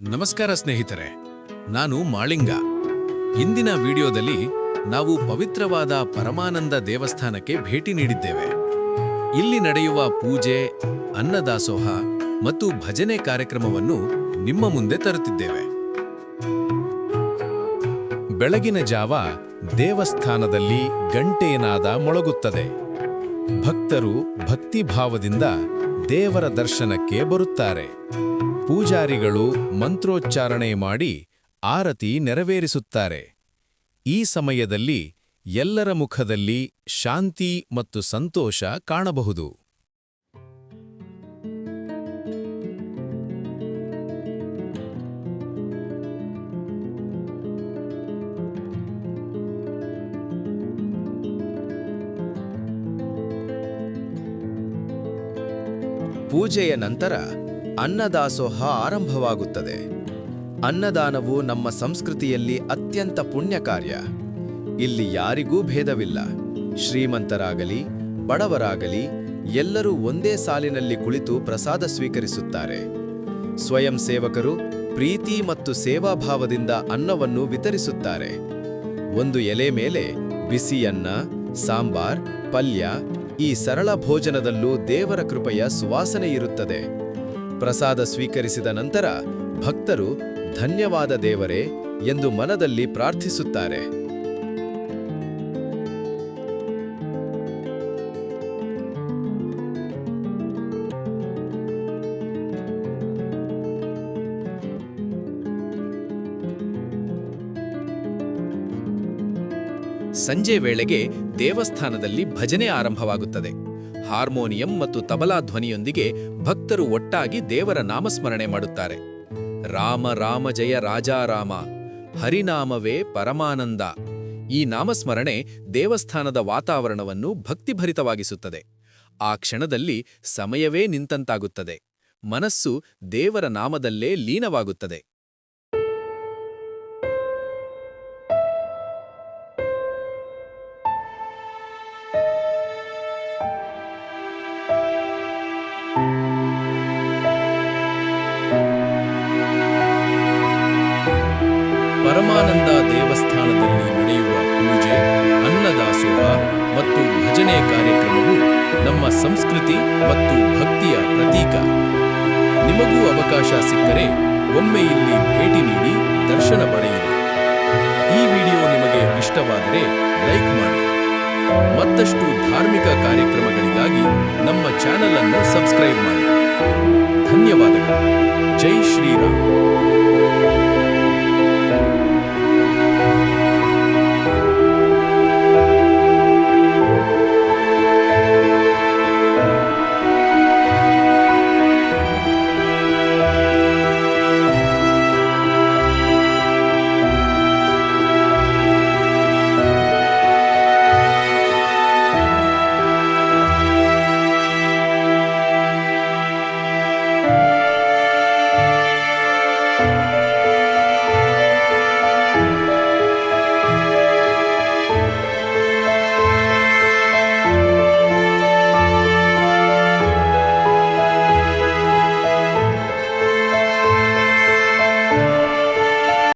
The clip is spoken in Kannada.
ನಮಸ್ಕಾರ ಸ್ನೇಹಿತರೆ, ನಾನು ಮಾಳಿಂಗ. ಇಂದಿನ ವಿಡಿಯೋದಲ್ಲಿ ನಾವು ಪವಿತ್ರವಾದ ಪರಮಾನಂದ ದೇವಸ್ಥಾನಕ್ಕೆ ಭೇಟಿ ನೀಡಿದ್ದೇವೆ. ಇಲ್ಲಿ ನಡೆಯುವ ಪೂಜೆ, ಅನ್ನದಾಸೋಹ ಮತ್ತು ಭಜನೆ ಕಾರ್ಯಕ್ರಮವನ್ನು ನಿಮ್ಮ ಮುಂದೆ ತರುತ್ತಿದ್ದೇವೆ. ಬೆಳಗಿನ ಜಾವ ದೇವಸ್ಥಾನದಲ್ಲಿ ಗಂಟೆನಾದ ಮೊಳಗುತ್ತದೆ. ಭಕ್ತರು ಭಕ್ತಿಭಾವದಿಂದ ದೇವರ ದರ್ಶನಕ್ಕೆ ಬರುತ್ತಾರೆ. ಪೂಜಾರಿಗಳು ಮಂತ್ರೋಚ್ಚಾರಣೆ ಮಾಡಿ ಆರತಿ ನೆರವೇರಿಸುತ್ತಾರೆ. ಈ ಸಮಯದಲ್ಲಿ ಎಲ್ಲರ ಮುಖದಲ್ಲಿ ಶಾಂತಿ ಮತ್ತು ಸಂತೋಷ ಕಾಣಬಹುದು. ಪೂಜೆಯ ನಂತರ ಅನ್ನದಾಸೋಹ ಆರಂಭವಾಗುತ್ತದೆ. ಅನ್ನದಾನವು ನಮ್ಮ ಸಂಸ್ಕೃತಿಯಲ್ಲಿ ಅತ್ಯಂತ ಪುಣ್ಯ ಕಾರ್ಯ. ಇಲ್ಲಿ ಯಾರಿಗೂ ಭೇದವಿಲ್ಲ. ಶ್ರೀಮಂತರಾಗಲಿ ಬಡವರಾಗಲಿ ಎಲ್ಲರೂ ಒಂದೇ ಸಾಲಿನಲ್ಲಿ ಕುಳಿತು ಪ್ರಸಾದ ಸ್ವೀಕರಿಸುತ್ತಾರೆ. ಸ್ವಯಂ ಸೇವಕರು ಪ್ರೀತಿ ಮತ್ತು ಸೇವಾಭಾವದಿಂದ ಅನ್ನವನ್ನು ವಿತರಿಸುತ್ತಾರೆ. ಒಂದು ಎಲೆ ಮೇಲೆ ಬಿಸಿ ಅನ್ನ, ಸಾಂಬಾರ್, ಪಲ್ಯ, ಈ ಸರಳ ಭೋಜನದಲ್ಲೂ ದೇವರ ಕೃಪೆಯ ಸುವಾಸನೆ ಇರುತ್ತದೆ. ಪ್ರಸಾದ ಸ್ವೀಕರಿಸಿದ ನಂತರ ಭಕ್ತರು ಧನ್ಯವಾದ ದೇವರೇ ಎಂದು ಮನದಲ್ಲಿ ಪ್ರಾರ್ಥಿಸುತ್ತಾರೆ. ಸಂಜೆ ವೇಳೆಗೆ ದೇವಸ್ಥಾನದಲ್ಲಿ ಭಜನೆ ಆರಂಭವಾಗುತ್ತದೆ. ಹಾರ್ಮೋನಿಯಂ ಮತ್ತು ತಬಲಾ ಧ್ವನಿಯೊಂದಿಗೆ ಭಕ್ತರು ಒಟ್ಟಾಗಿ ದೇವರ ನಾಮಸ್ಮರಣೆ ಮಾಡುತ್ತಾರೆ. ರಾಮ ರಾಮ ಜಯ ರಾಜಾರಾಮ, ಹರಿನಾಮವೇ ಪರಮಾನಂದ. ಈ ನಾಮಸ್ಮರಣೆ ದೇವಸ್ಥಾನದ ವಾತಾವರಣವನ್ನು ಭಕ್ತಿಭರಿತವಾಗಿಸುತ್ತದೆ. ಆ ಕ್ಷಣದಲ್ಲಿ ಸಮಯವೇ ನಿಂತಂತಾಗುತ್ತದೆ. ಮನಸ್ಸು ದೇವರ ನಾಮದಲ್ಲೇ ಲೀನವಾಗುತ್ತದೆ. ಪರಮಾನಂದ ದೇವಸ್ಥಾನದಲ್ಲಿ ನಡೆಯುವ ಪೂಜೆ, ಅನ್ನದಾಸೋಹ ಮತ್ತು ಭಜನೆ ಕಾರ್ಯಕ್ರಮವು ನಮ್ಮ ಸಂಸ್ಕೃತಿ ಮತ್ತು ಭಕ್ತಿಯ ಪ್ರತೀಕ. ನಿಮಗೂ ಅವಕಾಶ ಸಿಕ್ಕರೆ ಒಮ್ಮೆ ಇಲ್ಲಿ ಭೇಟಿ ನೀಡಿ ದರ್ಶನ ಪಡೆಯಿರಿ. ಈ ವಿಡಿಯೋ ನಿಮಗೆ ಇಷ್ಟವಾದರೆ ಲೈಕ್ ಮಾಡಿ. ಮತ್ತಷ್ಟು ಧಾರ್ಮಿಕ ಕಾರ್ಯಕ್ರಮಗಳಿಗಾಗಿ ನಮ್ಮ ಚಾನೆಲ್ ಅನ್ನು ಸಬ್ಸ್ಕ್ರೈಬ್ ಮಾಡಿ. ಧನ್ಯವಾದಗಳು. ಜೈ ಶ್ರೀರಾಮ್.